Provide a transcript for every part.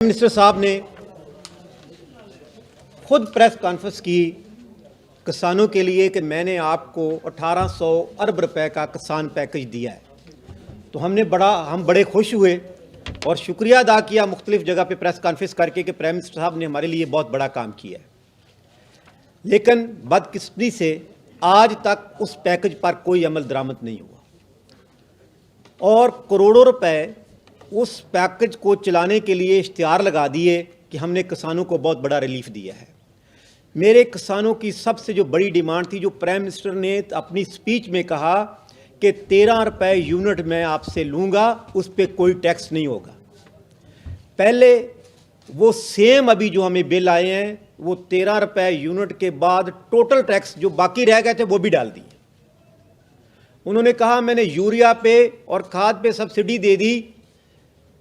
Minister साहब ने खुद प्रेस कॉन्फ्रेंस की किसानों के लिए कि मैंने आपको 1800 अरब रुपए का किसान पैकेज दिया है। तो हम बड़े खुश हुए और शुक्रिया अदा किया मुख्तलिफ जगह पे प्रेस कॉन्फ्रेंस करके कि प्राइम मिनिस्टर साहब ने हमारे लिए बहुत बड़ा काम किया है। लेकिन बदकिस्मती से आज तक उस पैकेज पर कोई अमल दरामद नहीं हुआ और करोड़ों रुपए उस पैकेज को चलाने के लिए इश्तिहार लगा दिए कि हमने किसानों को बहुत बड़ा रिलीफ दिया है। मेरे किसानों की सबसे जो बड़ी डिमांड थी, जो प्राइम मिनिस्टर ने अपनी स्पीच में कहा कि 13 रुपए यूनिट मैं आपसे लूँगा, उस पर कोई टैक्स नहीं होगा। पहले वो सेम अभी जो हमें बिल आए हैं वो 13 रुपए यूनिट के बाद टोटल टैक्स जो बाकी रह गए थे वो भी डाल दिए। उन्होंने कहा मैंने यूरिया पे और खाद पे सब्सिडी दे दी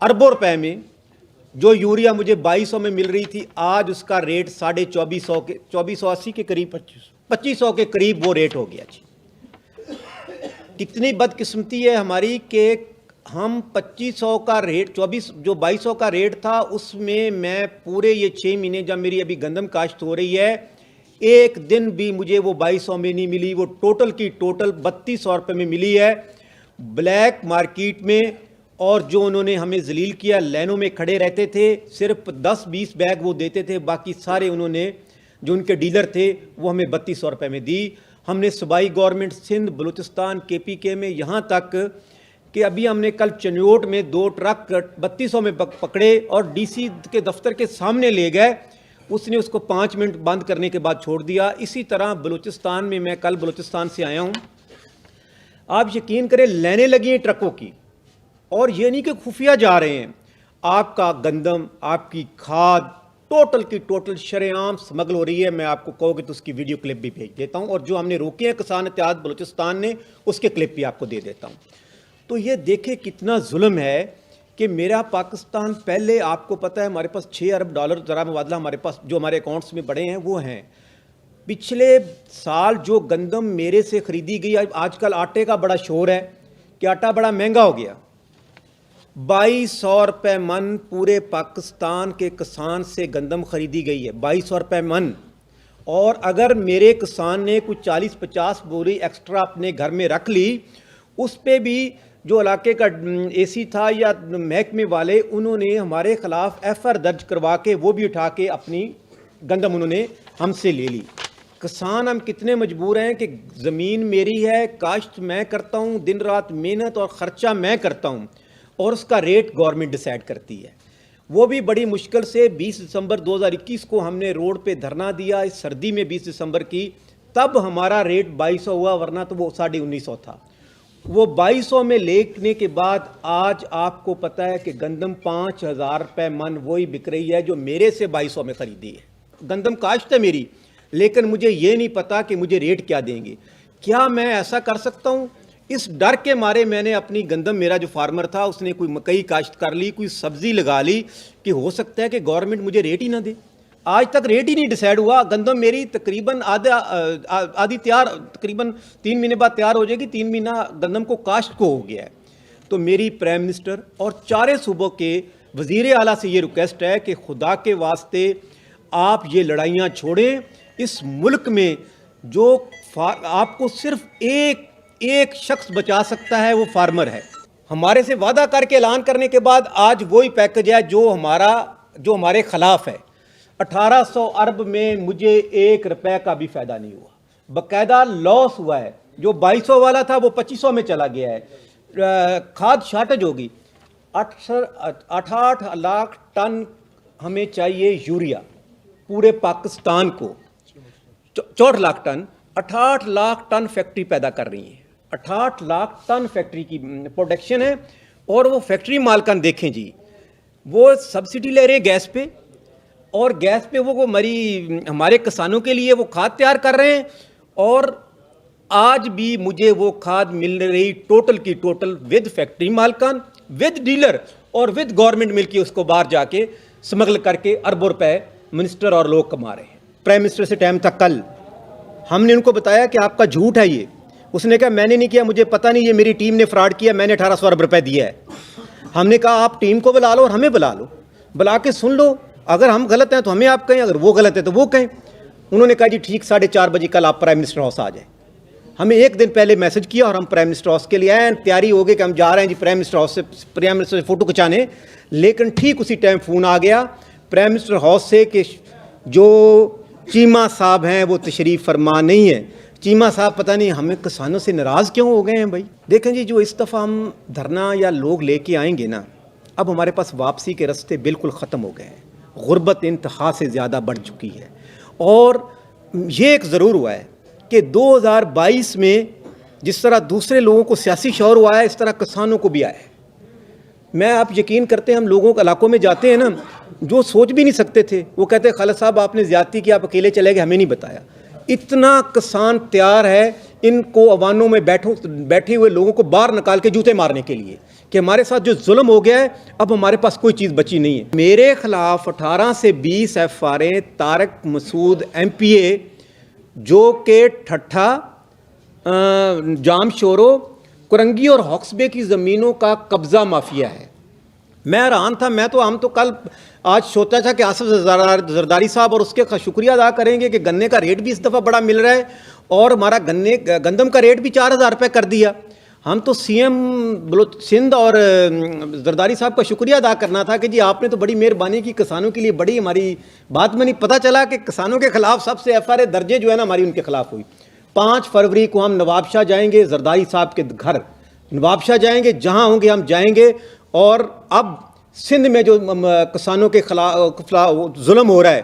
अरबों रुपए में। जो यूरिया मुझे 2200 में मिल रही थी, आज उसका रेट 2450 के 2480 के करीब 2500 के करीब वो रेट हो गया जी। कितनी बदकिस्मती है हमारी कि हम 2500 का रेट 2200 का रेट था, उसमें मैं पूरे ये 6 महीने जब मेरी अभी गंदम काश्त हो रही है, एक दिन भी मुझे वो 2200 में नहीं मिली। वो टोटल की टोटल 3200 रुपये में मिली है ब्लैक मार्केट में। और जो उन्होंने हमें जलील किया, लाइनों में खड़े रहते थे, सिर्फ 10-20 बैग वो देते थे, बाकी सारे उन्होंने जो उनके डीलर थे वो हमें 3200 रुपये में दी। हमने सूबाई गवर्नमेंट सिंध, बलूचिस्तान, KPK में यहाँ तक कि अभी हमने कल चन्योट में 2 ट्रक 3200 में पकड़े और DC के दफ्तर के सामने ले गए। उसने उसको 5 मिनट बंद करने के बाद छोड़ दिया। इसी तरह बलूचिस्तान में, मैं कल बलूचिस्तान से आया हूँ, आप यकीन करें लाइनें लगी हैं ट्रकों की, और ये नहीं कि खुफिया जा रहे हैं। आपका गंदम, आपकी खाद टोटल की टोटल शरेआम स्मगल हो रही है। मैं आपको कहोगे तो उसकी वीडियो क्लिप भी भेज देता हूं, और जो हमने रोके हैं किसान इत्तेहाद बलूचिस्तान ने, उसके क्लिप भी आपको दे देता हूं। तो ये देखे कितना जुल्म है कि मेरा पाकिस्तान, पहले आपको पता है हमारे पास $6 अरब ज़रा मुबादला हमारे पास जो हमारे अकाउंट्स में बढ़े हैं वो हैं। पिछले साल जो गंदम मेरे से ख़रीदी गई, आजकल आटे का बड़ा शोर है कि आटा बड़ा महंगा हो गया, 2200 रुपये मन पूरे पाकिस्तान के किसान से गंदम खरीदी गई है, 2200 रुपये मन। और अगर मेरे किसान ने कुछ 40-50 बोरी एक्स्ट्रा अपने घर में रख ली, उस पे भी जो इलाके का AC था या महकमे वाले, उन्होंने हमारे ख़िलाफ़ FIR दर्ज करवा के वो भी उठा के अपनी गंदम उन्होंने हमसे ले ली। किसान हम कितने मजबूर हैं कि ज़मीन मेरी है, काश्त मैं करता हूँ, दिन रात मेहनत और ख़र्चा मैं करता हूँ, और उसका रेट गवर्नमेंट डिसाइड करती है। वो भी बड़ी मुश्किल से 20 दिसंबर 2021 को हमने रोड पे धरना दिया, इस सर्दी में 20 दिसंबर की, तब हमारा रेट 2200 हुआ, वरना तो वो 1950 था। वो 2200 में लेने के बाद आज आपको पता है कि गंदम 5000 रुपये मन वही बिक रही है जो मेरे से 2200 में ख़रीदी है। गंदम काश्त है मेरी, लेकिन मुझे ये नहीं पता कि मुझे रेट क्या देंगे। क्या मैं ऐसा कर सकता हूँ? इस डर के मारे मैंने अपनी गंदम, मेरा जो फार्मर था उसने कोई मकई काश्त कर ली, कोई सब्ज़ी लगा ली कि हो सकता है कि गवर्नमेंट मुझे रेट ही ना दे। आज तक रेट ही नहीं डिसाइड हुआ। गंदम मेरी तकरीबन आधी तैयार, तकरीबन 3 महीने बाद तैयार हो जाएगी। 3 महीना गंदम को काश्त को हो गया है। तो मेरी प्राइम मिनिस्टर और 4 सूबों के वज़ीर आला से ये रिक्वेस्ट है कि खुदा के वास्ते आप ये लड़ाइयाँ छोड़ें। इस मुल्क में जो आपको सिर्फ एक शख्स बचा सकता है, वो फार्मर है। हमारे से वादा करके ऐलान करने के बाद आज वही पैकेज है जो हमारे खिलाफ है। 1800 अरब में मुझे 1 रुपए का भी फायदा नहीं हुआ, बाकायदा लॉस हुआ है। जो 2200 वाला था वो 2500 में चला गया है। खाद शार्टेज होगी, 8 लाख टन हमें चाहिए यूरिया पूरे पाकिस्तान को, 64 lakh ton, 68 lakh ton factory पैदा कर रही है। 68 लाख टन फैक्ट्री की प्रोडक्शन है। और वो फैक्ट्री मालकान देखें जी, वो सब्सिडी ले रहे हैं गैस पे, और गैस पे वो हमारे किसानों के लिए वो खाद तैयार कर रहे हैं। और आज भी मुझे वो खाद मिल रही टोटल की टोटल विद फैक्ट्री मालकान, विद डीलर और विद गवर्नमेंट मिलकर उसको बाहर जाके स्मगल करके अरबों रुपए मिनिस्टर और लोग कमा रहे हैं। प्राइम मिनिस्टर से टाइम था कल, हमने उनको बताया कि आपका झूठ है ये। उसने कहा मैंने नहीं किया, मुझे पता नहीं, ये मेरी टीम ने फ्रॉड किया, मैंने 1800 अरब रुपए दिया है। हमने कहा आप टीम को बुला लो और हमें बुला लो। बुला के सुन लो, अगर हम गलत हैं तो हमें आप कहें, अगर वो गलत है तो वो कहें। उन्होंने कहा जी ठीक 4:30 बजे कल आप प्राइम मिनिस्टर हाउस आ जाए। हमें एक दिन पहले मैसेज किया और हम प्राइम मिनिस्टर हाउस के लिए आए, तैयारी हो गई कि हम जा रहे हैं जी प्राइम मिनिस्टर हाउस से, प्राइम मिनिस्टर से फ़ोटो खिंचाने। लेकिन ठीक उसी टाइम फ़ोन आ गया प्राइम मिनिस्टर हाउस से कि जो चीमा साहब हैं वो तशरीफ़ फरमा नहीं है। चीमा साहब पता नहीं हमें किसानों से नाराज़ क्यों हो गए हैं भाई। देखें जी, जो इस दफ़ा हम धरना या लोग लेके आएंगे ना, अब हमारे पास वापसी के रास्ते बिल्कुल ख़त्म हो गए हैं। गुर्बत इंतहा से ज़्यादा बढ़ चुकी है। और ये एक ज़रूर हुआ है कि 2022 में जिस तरह दूसरे लोगों को सियासी शौर हुआ है, इस तरह किसानों को भी आया है। मैं, आप यकीन करते हैं, हम लोगों के इलाकों में जाते हैं ना, जो सोच भी नहीं सकते थे वो कहते हैं खालिद साहब आपने ज़्यादती की, आप अकेले चले गए, हमें नहीं बताया। इतना किसान तैयार है इनको अवानों में बैठे हुए लोगों को बाहर निकाल के जूते मारने के लिए कि हमारे साथ जो जुल्म हो गया है अब हमारे पास कोई चीज़ बची नहीं है। मेरे खिलाफ 18 से 20 FRA तारिक मसूद MPA जो कि ठट्ठा, जाम शोरो, कुरंगी और हॉक्सबे की ज़मीनों का कब्ज़ा माफिया है। मैं हैरान था, हम तो कल आज सोचा था कि आसिफ जरदारी साहब और उसके शुक्रिया अदा करेंगे कि गन्ने का रेट भी इस दफ़ा बड़ा मिल रहा है और हमारा गंदम का रेट भी 4000 रुपये कर दिया। हम तो CM सिंध और जरदारी साहब का शुक्रिया अदा करना था कि जी आपने तो बड़ी मेहरबानी की, किसानों के लिए बड़ी हमारी बात में नहीं। पता चला कि किसानों के खिलाफ सबसे FRA दर्जे जो है ना हमारी उनके खिलाफ हुई। 5 फरवरी को हम नवाबशाह जाएंगे, जरदारी साहब के घर नवाबशाह जाएंगे, जहाँ होंगे हम जाएंगे। और अब सिंध में जो किसानों के खिलाफ जुल्म हो रहा है,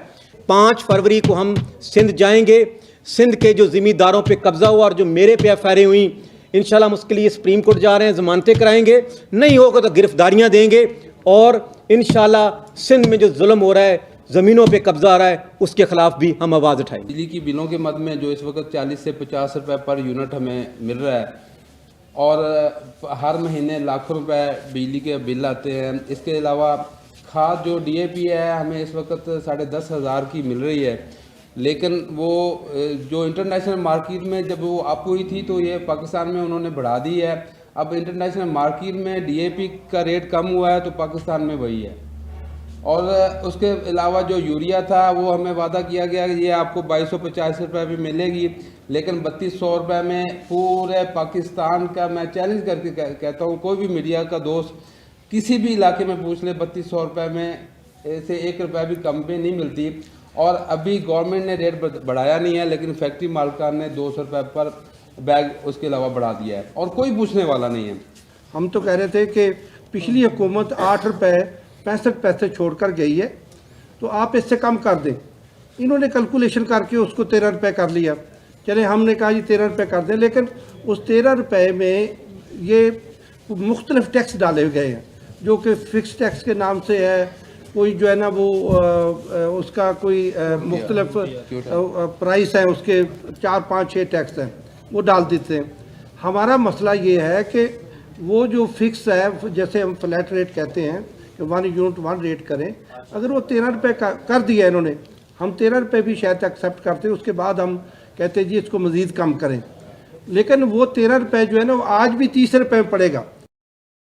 5 फरवरी को हम सिंध जाएंगे। सिंध के जो ज़मींदारों पे कब्ज़ा हुआ और जो मेरे पे FRA हुई, इंशाल्लाह हम उसके लिए सुप्रीम कोर्ट जा रहे हैं, ज़मानतें कराएंगे, नहीं होगा तो गिरफ्तारियां देंगे। और इंशाल्लाह सिंध में जो जुल्म हो रहा है, ज़मीनों पे कब्ज़ा आ रहा है, उसके खिलाफ भी हम आवाज़ उठाएंगे। बिजली की बिलों के मद में जो इस वक्त 40 से 50 रुपये पर यूनिट हमें मिल रहा है और हर महीने लाखों रुपए बिजली के बिल आते हैं। इसके अलावा खाद जो DAP है हमें इस वक्त 10,500 की मिल रही है, लेकिन वो जो इंटरनेशनल मार्केट में जब वो अप हुई थी तो ये पाकिस्तान में उन्होंने बढ़ा दी है। अब इंटरनेशनल मार्केट में DAP का रेट कम हुआ है तो पाकिस्तान में वही है। और उसके अलावा जो यूरिया था वो हमें वादा किया गया कि ये आपको 2250 रुपये भी मिलेगी, लेकिन 3200 रुपये में पूरे पाकिस्तान का, मैं चैलेंज करके कहता हूँ, कोई भी मीडिया का दोस्त किसी भी इलाके में पूछ ले, 3200 रुपये में से 1 रुपया भी कम पे नहीं मिलती। और अभी गवर्नमेंट ने रेट बढ़ाया नहीं है, लेकिन फैक्ट्री मालिकान ने 200 रुपये पर बैग उसके अलावा बढ़ा दिया है और कोई पूछने वाला नहीं है। हम तो कह रहे थे कि पिछली हुकूमत 8 रुपये 65 पैसे छोड़कर गई है, तो आप इससे कम कर दें। इन्होंने कैलकुलेशन करके उसको 13 रुपये कर लिया। चले, हमने कहा जी 13 रुपये कर दें, लेकिन उस 13 रुपये में ये मुख्तलिफ टैक्स डाले गए हैं जो कि फ़िक्स टैक्स के नाम से है, कोई जो है ना वो उसका कोई मुख्तलिफ प्राइस है, उसके 4, 5, 6 टैक्स हैं, वो डाल देते हैं। हमारा मसला ये है कि वो जो फिक्स है, जैसे हम फ्लैट रेट कहते हैं कि 1 यूनिट 1 रेट करें, अगर वो 13 रुपये कर दिया इन्होंने, हम 13 रुपये भी शायद एक्सेप्ट करते, उसके बाद हम कहते जी इसको मज़ीद कम करें। लेकिन वो 13 रुपये जो है ना वो आज भी 30 रुपये में पड़ेगा।